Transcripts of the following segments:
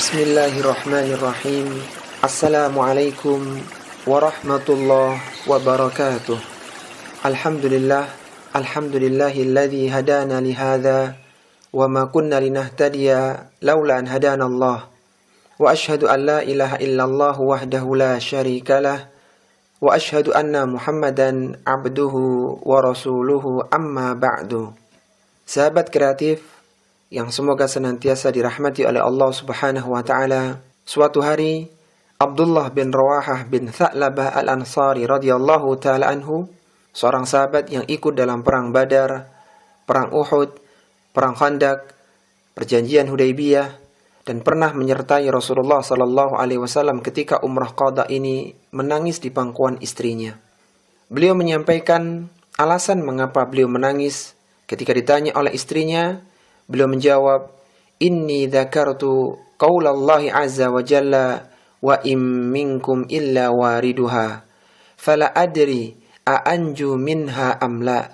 Bismillahirrahmanirrahim. Assalamualaikum warahmatullahi wabarakatuh. Alhamdulillahilladzi hadana lihadza wa ma kunna linahtadiya laula an hadanallah. Wa asyhadu an la ilaha illallah wahdahu la syarikalah wa asyhadu anna Muhammadan abduhu wa rasuluhu amma ba'du. Sahabat kreatif yang semoga senantiasa dirahmati oleh Allah Subhanahu wa taala. Suatu hari Abdullah bin Rawahah bin Tha'labah Al-Ansari radhiyallahu taala anhu, seorang sahabat yang ikut dalam perang Badar, perang Uhud, perang Khandaq, perjanjian Hudaybiyah, dan pernah menyertai Rasulullah sallallahu alaihi wasallam ketika umrah qada ini, menangis di pangkuan istrinya. Beliau menyampaikan alasan mengapa beliau menangis. Ketika ditanya oleh istrinya, beliau menjawab, "Inni dzakartu qaulallahi azza wa jalla wa im minkum illa wariduha fala adri a anju minha am la."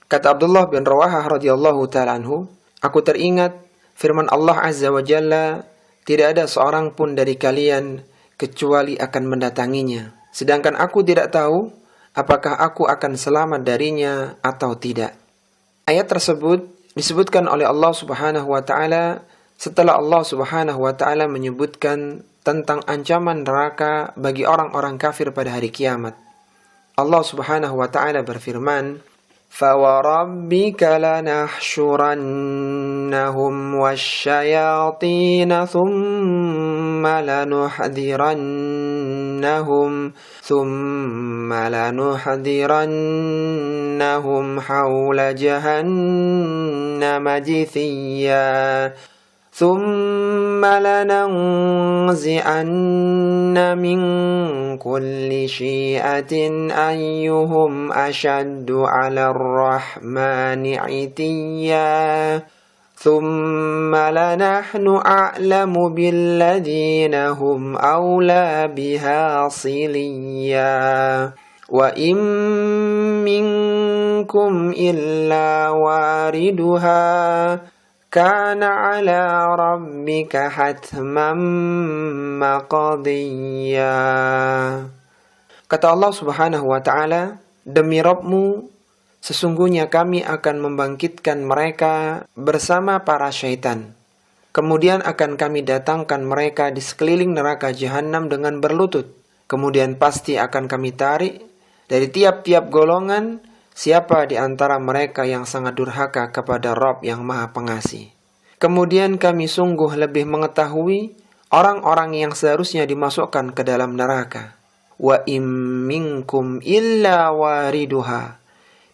Kata Abdullah bin Rawahah radhiyallahu ta'ala anhu, aku teringat firman Allah azza wa jalla, tidak ada seorang pun dari kalian kecuali akan mendatanginya, sedangkan aku tidak tahu apakah aku akan selamat darinya atau tidak. Ayat tersebut disebutkan oleh Allah Subhanahu wa taala setelah Allah Subhanahu wa taala menyebutkan tentang ancaman neraka bagi orang-orang kafir pada hari kiamat. Allah Subhanahu wa taala berfirman, فَوَرَبِّكَ لَنَحْشُرَنَّهُمْ وَالشَّيَاطِينَ ثُمَّ لَنُحْضِرَنَّهُمْ حَوْلَ جَهَنَّمَ جِثِيًّا ثُمَّ لَنَنزِعَنَّ مِنْ كُلِّ شِيعَةٍ أَيُّهُمْ أَشَدُّ عَلَى الرَّحْمَنِ عِتِيًّا ثُمَّ لَنَحْنُ أَعْلَمُ بِالَّذِينَ هُمْ أَوْلَى بِهَا صِلِيًّا وَإِن مِّنكُمْ إِلَّا وَارِدُهَا كَانَ عَلَى رَبِّكَ حَتْمًا مَّقْضِيًّا. Kata Allah Subhanahu wa taala, demi Rabbmu, sesungguhnya kami akan membangkitkan mereka bersama para syaitan. Kemudian akan kami datangkan mereka di sekeliling neraka jahanam dengan berlutut. Kemudian pasti akan kami tarik dari tiap-tiap golongan siapa di antara mereka yang sangat durhaka kepada Rabb yang Maha Pengasih. Kemudian kami sungguh lebih mengetahui orang-orang yang seharusnya dimasukkan ke dalam neraka. Wa im minkum illa wariduha.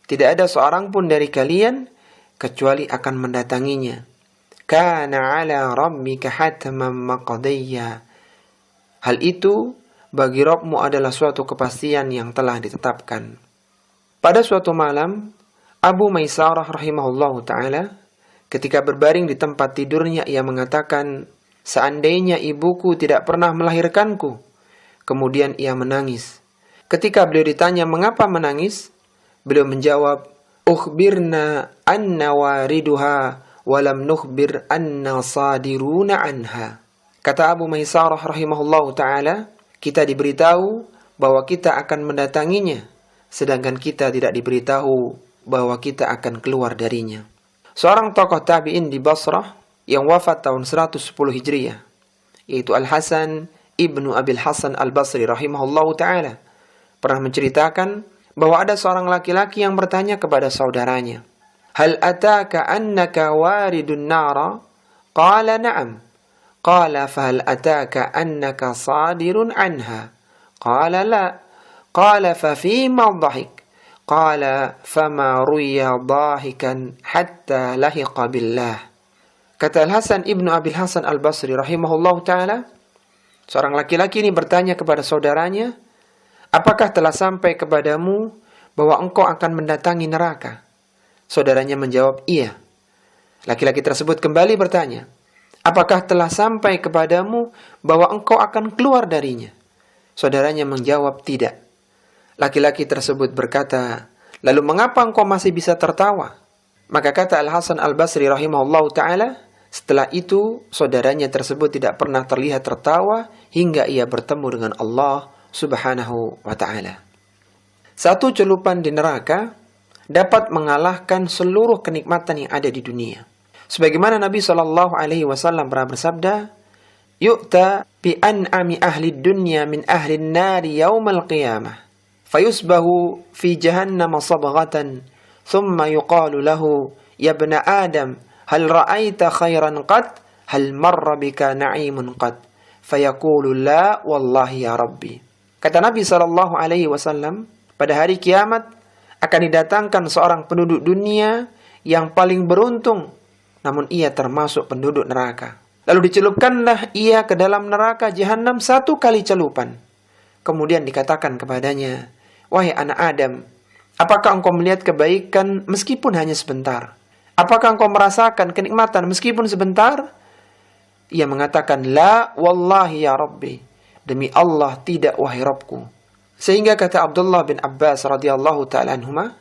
Tidak ada seorang pun dari kalian kecuali akan mendatanginya. Kana ala rabbika hatman maqdiyya. Hal itu bagi Rabbmu adalah suatu kepastian yang telah ditetapkan. Pada suatu malam, Abu Maisarah rahimahullahu ta'ala, ketika berbaring di tempat tidurnya, ia mengatakan, seandainya ibuku tidak pernah melahirkanku. Kemudian ia menangis. Ketika beliau ditanya mengapa menangis, beliau menjawab, ukhbirna anna wariduha walam nukhbir anna sadiruna anha. Kata Abu Maisarah rahimahullahu ta'ala, kita diberitahu bahwa kita akan mendatanginya, sedangkan kita tidak diberitahu bahwa kita akan keluar darinya. Seorang tokoh tabi'in di Basrah yang wafat tahun 110 Hijriah, yaitu Al-Hasan ibnu Abil Hasan Al-Basri rahimahullahu ta'ala, pernah menceritakan bahwa ada seorang laki-laki yang bertanya kepada saudaranya, hal ataka annaka waridun nara? Qala na'am. Qala fahal ataka annaka sadirun anha? Qala la. Qala fafima dhahik? Qala fama ruya dhahikan hatta lahiqa billah. Kata Al-Hasan ibnu Abil Hasan Al-Basri rahimahullahu ta'ala, seorang laki-laki ini bertanya kepada saudaranya, apakah telah sampai kepadamu bahwa engkau akan mendatangi neraka? Saudaranya menjawab, iya. Laki-laki tersebut kembali bertanya, apakah telah sampai kepadamu bahwa engkau akan keluar darinya? Saudaranya menjawab, tidak. Laki-laki tersebut berkata, lalu mengapa engkau masih bisa tertawa? Maka kata Al-Hasan Al-Basri rahimahullahu ta'ala, Setelah itu, saudaranya tersebut tidak pernah terlihat tertawa hingga ia bertemu dengan Allah Subhanahu wa ta'ala. Satu celupan di neraka dapat mengalahkan seluruh kenikmatan yang ada di dunia. Sebagaimana Nabi SAW pernah bersabda, "Yu'ta bi an'ami ahli dunya min ahli nari yaumal qiyamah, fayusbahu fi jahannam sabghatan, thumma yuqalu lahu, ya ibna Adam, hal ra'aita khairan qad? Hal marra bika na'imun qad?" Fayaqulu la wallahi ya Rabbi. Kata Nabi SAW, pada hari kiamat akan didatangkan seorang penduduk dunia yang paling beruntung, namun ia termasuk penduduk neraka. Lalu dicelupkanlah ia ke dalam neraka jahanam 1 kali celupan. Kemudian dikatakan kepadanya, "Wahai anak Adam, apakah engkau melihat kebaikan meskipun hanya sebentar? Apakah engkau merasakan kenikmatan meskipun sebentar?" Ia mengatakan, "La wallahi ya Rabbi." Demi Allah tidak, wahai Rabbku. Sehingga kata Abdullah bin Abbas radhiyallahu ta'ala anhuma,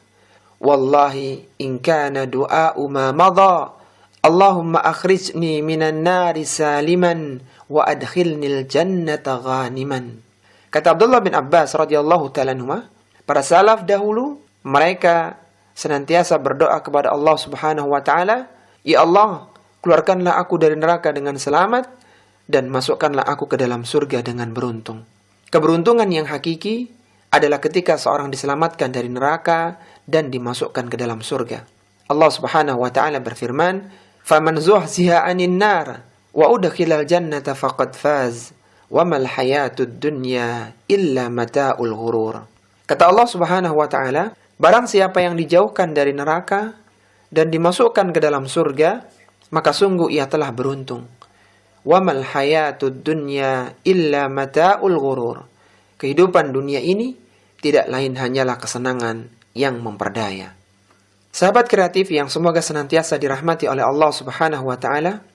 "Wallahi in kana du'a'u ma madha, Allahumma akhrijni minan nari saliman wa adkhilnil jannata ghaniman." Kata Abdullah bin Abbas radhiyallahu ta'ala anhuma, para salaf dahulu mereka senantiasa berdoa kepada Allah Subhanahu wa taala, "Ya Allah, keluarkanlah aku dari neraka dengan selamat dan masukkanlah aku ke dalam surga dengan beruntung." Keberuntungan yang hakiki adalah ketika seorang diselamatkan dari neraka dan dimasukkan ke dalam surga. Allah Subhanahu wa taala berfirman, "Faman zuhziha 'anil nar wa udkhilal jannata faqad faz, wa mal hayatud dunya illa mata'ul ghurur." Kata Allah Subhanahu wa taala, barang siapa yang dijauhkan dari neraka dan dimasukkan ke dalam surga, maka sungguh ia telah beruntung. Wa mal hayatud dunya illa mata'ul ghurur. Kehidupan dunia ini tidak lain hanyalah kesenangan yang memperdaya. Sahabat kreatif yang semoga senantiasa dirahmati oleh Allah Subhanahu wa taala,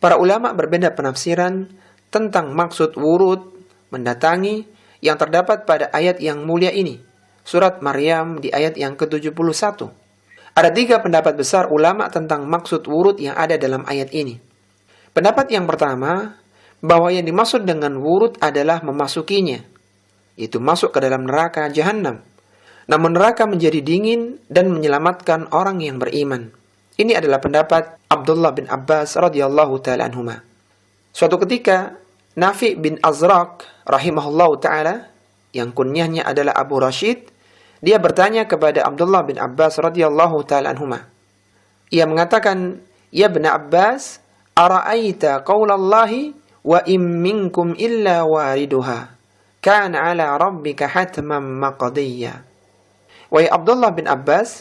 para ulama berbeda penafsiran tentang maksud wurud, mendatangi, yang terdapat pada ayat yang mulia ini, surat Maryam di ayat yang ke-71. Ada 3 pendapat besar ulama tentang maksud wurud yang ada dalam ayat ini. Pendapat yang pertama, bahwa yang dimaksud dengan wurud adalah memasukinya, yaitu masuk ke dalam neraka jahanam. Namun neraka menjadi dingin dan menyelamatkan orang yang beriman. Ini adalah pendapat Abdullah bin Abbas radhiyallahu ta'ala anhuma. Suatu ketika, Nafi bin Azraq rahimahullahu ta'ala, yang kunyahnya adalah Abu Rashid, dia bertanya kepada Abdullah bin Abbas radhiyallahu ta'ala anhuma. Ia mengatakan, "Ya ibn Abbas, ara'aita qaulallahi wa im minkum illa wariduha, kana ala rabbika hatman maqdiyya." Wahai Abdullah bin Abbas,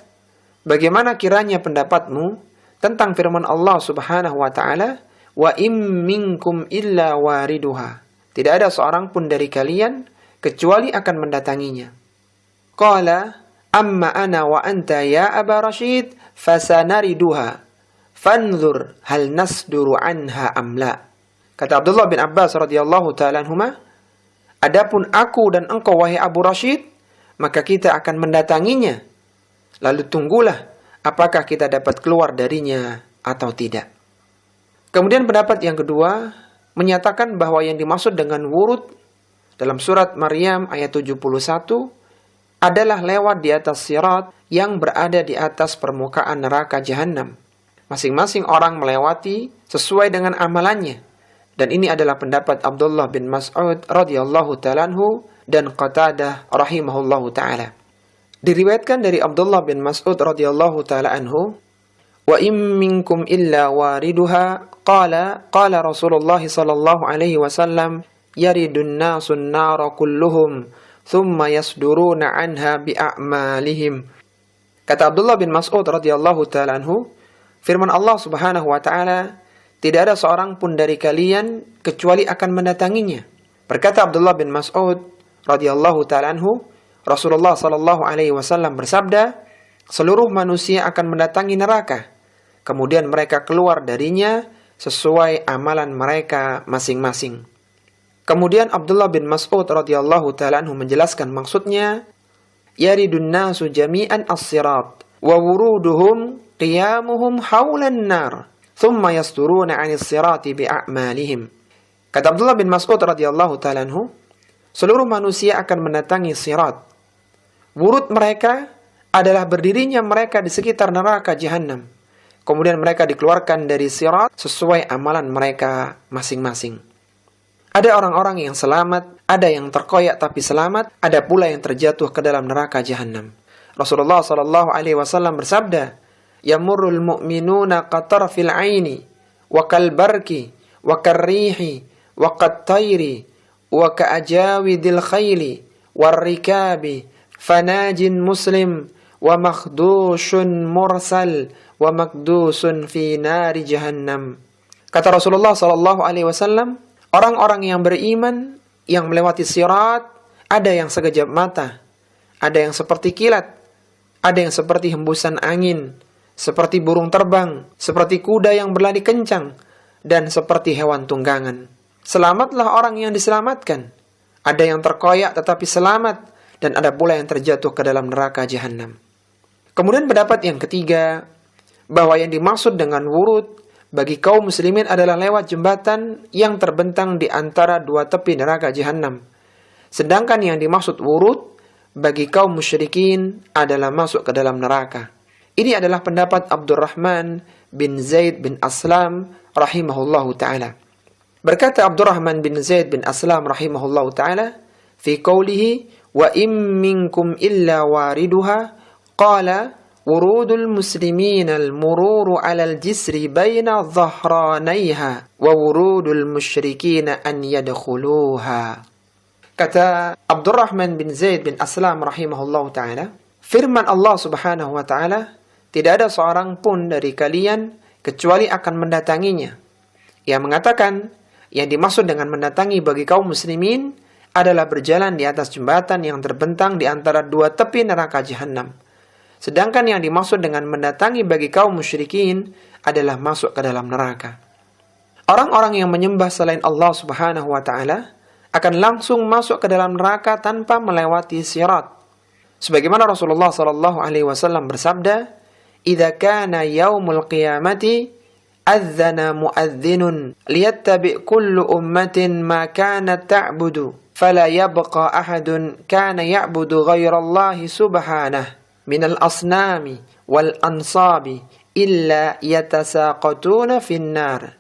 bagaimana kiranya pendapatmu tentang firman Allah Subhanahu wa taala, "Wa im minkum illa wariduha." Tidak ada seorang pun dari kalian kecuali akan mendatanginya. Qala, "Amma ana wa anta ya Aba Rashid, fasanariduha. Fanzur hal nasduru anha amla." Kata Abdullah bin Abbas radhiyallahu ta'ala anhuma, "Adapun aku dan engkau wahai Abu Rashid, maka kita akan mendatanginya. Lalu tunggulah apakah kita dapat keluar darinya atau tidak." Kemudian pendapat yang kedua menyatakan bahwa yang dimaksud dengan wurud dalam surat Maryam ayat 71 adalah lewat di atas sirat yang berada di atas permukaan neraka jahanam. Masing-masing orang melewati sesuai dengan amalannya. Dan ini adalah pendapat Abdullah bin Mas'ud radhiyallahu ta'ala anhu dan Qatadah rahimahullahu ta'ala. Diriwayatkan dari Abdullah bin Mas'ud radhiyallahu ta'ala anhu, "Wa im minkum illa wariduha, qala Rasulullah sallallahu alaihi wasallam, yaridun nasun nara kulluhum, thumma yasduruna anha bi'a'malihim." Kata Abdullah bin Mas'ud radhiyallahu ta'ala anhu, firman Allah Subhanahu wa taala, "Tidak ada seorang pun dari kalian kecuali akan mendatanginya." Berkata Abdullah bin Mas'ud radhiyallahu ta'ala anhu, Rasulullah sallallahu alaihi wasallam bersabda, "Seluruh manusia akan mendatangi neraka, kemudian mereka keluar darinya sesuai amalan mereka masing-masing." Kemudian Abdullah bin Mas'ud radhiyallahu ta'ala anhu menjelaskan maksudnya, "Yaridun nasu jami'an as-sirat wa wuruduhum qiyamuhum haulan nar, thumma yasturuna 'anis sirati bi'a'malihim. Kata Abdullah bin Mas'ud radhiyallahu ta'ala anhu, seluruh manusia akan mendatangi sirat. Wurud mereka adalah berdirinya mereka di sekitar neraka Jahannam. Kemudian mereka dikeluarkan dari sirat sesuai amalan mereka masing-masing. Ada orang-orang yang selamat, ada yang terkoyak tapi selamat, ada pula yang terjatuh ke dalam neraka Jahannam. Rasulullah sallallahu alaihi wasallam bersabda, "Yamurrul mu'minuna qatarfil 'aini wa kal barki wa karrihi wa qattayri wa ka'ajawidil khayli warrikabi fanajin muslim wa makhdushun mursal wa makdusun fi nari jahannam." Kata Rasulullah sallallahu alaihi wasallam, orang-orang yang beriman yang melewati sirat ada yang sekejap mata, ada yang seperti kilat, ada yang seperti hembusan angin, seperti burung terbang, seperti kuda yang berlari kencang, dan seperti hewan tunggangan. Selamatlah orang yang diselamatkan. Ada yang terkoyak tetapi selamat, dan ada pula yang terjatuh ke dalam neraka Jahannam. Kemudian pendapat yang ketiga, bahwa yang dimaksud dengan wurud bagi kaum muslimin adalah lewat jembatan yang terbentang di antara dua tepi neraka Jahannam. Sedangkan yang dimaksud wurud bagi kaum musyrikin adalah masuk ke dalam neraka. Ini adalah pendapat Abdurrahman bin Zaid bin Aslam rahimahullahu ta'ala. Berkata Abdurrahman bin Zaid bin Aslam rahimahullahu ta'ala, fi qawlihi, wa im minkum illa wariduha, qala, wurudul muslimin al-mururu ala al-jisri bayna dhahranayha, wa wurudul musyrikin an yadkhuluha. Kata Abdurrahman bin Zaid bin Aslam rahimahullahu ta'ala, firman Allah subhanahu wa ta'ala, tidak ada seorang pun dari kalian kecuali akan mendatanginya. Ia mengatakan, yang dimaksud dengan mendatangi bagi kaum muslimin adalah berjalan di atas jembatan yang terbentang di antara dua tepi neraka Jahannam. Sedangkan yang dimaksud dengan mendatangi bagi kaum musyrikin adalah masuk ke dalam neraka. Orang-orang yang menyembah selain Allah subhanahu wa ta'ala akan langsung masuk ke dalam neraka tanpa melewati sirat. Sebagaimana Rasulullah sallallahu alaihi wasallam bersabda, "Idza kana yaumul qiyamati adzana muadzdhinun liyattabi kullu ummatin ma kanat ta'budu fala yabqa ahadun kana ya'budu ghairallahi subhanahu minal asnami wal ansabi illa yatasaqatuna finnar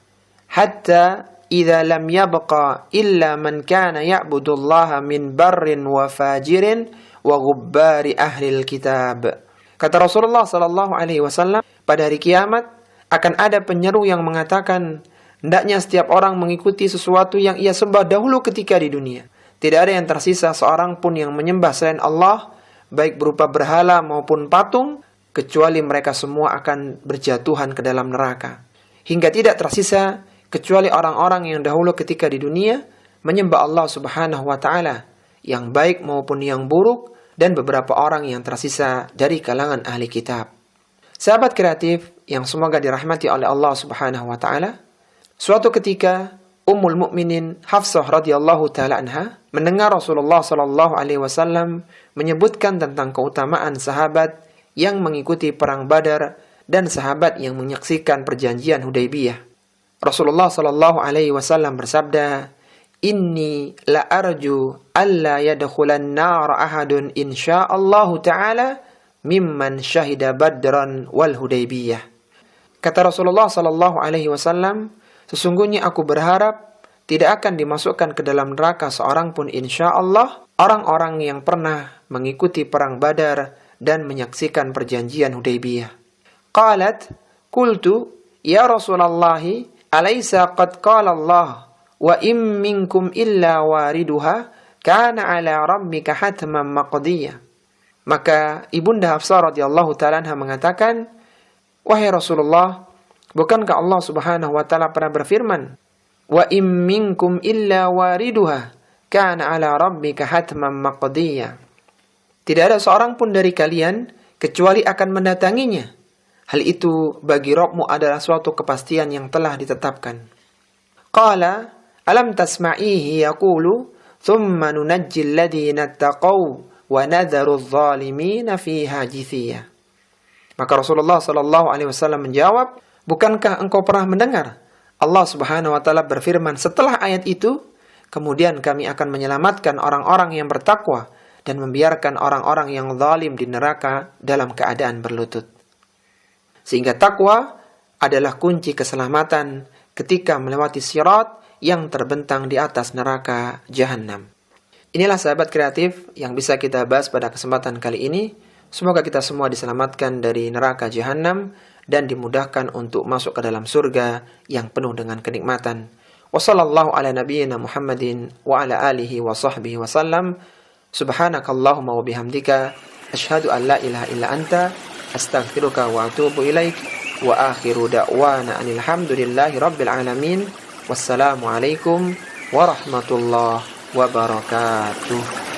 hatta idza lam yabqa illa man kana ya'budullaha min barrin wa fajirin wa ghubbari ahlil kitab." Kata Rasulullah sallallahu alaihi wasallam, pada hari kiamat akan ada penyeru yang mengatakan, hendaknya setiap orang mengikuti sesuatu yang ia sembah dahulu ketika di dunia. Tidak ada yang tersisa seorang pun yang menyembah selain Allah, baik berupa berhala maupun patung, kecuali mereka semua akan berjatuhan ke dalam neraka. Hingga tidak tersisa kecuali orang-orang yang dahulu ketika di dunia menyembah Allah subhanahu wa ta'ala, yang baik maupun yang buruk, dan beberapa orang yang tersisa dari kalangan ahli kitab. Sahabat kreatif yang semoga dirahmati oleh Allah subhanahu wa ta'ala, suatu ketika Ummul Mukminin Hafsah radhiyallahu ta'ala anha mendengar Rasulullah sallallahu alaihi wasallam menyebutkan tentang keutamaan sahabat yang mengikuti perang Badar dan sahabat yang menyaksikan perjanjian Hudaybiyah. Rasulullah sallallahu alaihi wasallam bersabda, "Inni la arju alla yadkhulan nar ahadun insyaallahu ta'ala mimman syahida Badran wal Hudaybiyah." Kata Rasulullah sallallahu alaihi wasallam, sesungguhnya aku berharap tidak akan dimasukkan ke dalam neraka seorang pun insyaallah orang-orang yang pernah mengikuti perang Badar dan menyaksikan perjanjian Hudaybiyah. Qalat, qultu, ya Rasulullah, alaysa qad qala Allah wa im minkum illa wariduha kana ala rabbika hatman maqdiyah. Maka Ibunda Hafsah radhiyallahu ta'ala anha mengatakan, wahai Rasulullah, bukankah Allah subhanahu wa ta'ala pernah berfirman, wa im minkum illa wariduha kana ala rabbika hatman maqdiyah. Tidak ada seorang pun dari kalian kecuali akan mendatanginya. Hal itu bagi Rabbmu adalah suatu kepastian yang telah ditetapkan. Qala, alam tasma'ihi yaqulu, thumma nunajjil ladhina taqaw wa nadharu adh-dhalimina fiha jithiyah. Maka Rasulullah sallallahu alaihi wasallam menjawab, Bukankah engkau pernah mendengar Allah Subhanahu wa taala berfirman setelah ayat itu, kemudian kami akan menyelamatkan orang-orang yang bertakwa dan membiarkan orang-orang yang zalim di neraka dalam keadaan berlutut. Sehingga takwa adalah kunci keselamatan ketika melewati sirat yang terbentang di atas neraka jahanam. Inilah sahabat kreatif yang bisa kita bahas pada kesempatan kali ini. Semoga kita semua diselamatkan dari neraka jahanam dan dimudahkan untuk masuk ke dalam surga yang penuh dengan kenikmatan. Wassallallahu ala nabiyyina Muhammadin wa ala alihi wa sahbihi wa sallam. Subhanakallahumma wa bihamdika asyhadu an la ilaha illa anta astaghfiruka wa atubu ilaik. Wa akhiru da'wana anil hamdulillahi rabbil alamin. Wassalamu alaikum warahmatullahi wabarakatuh.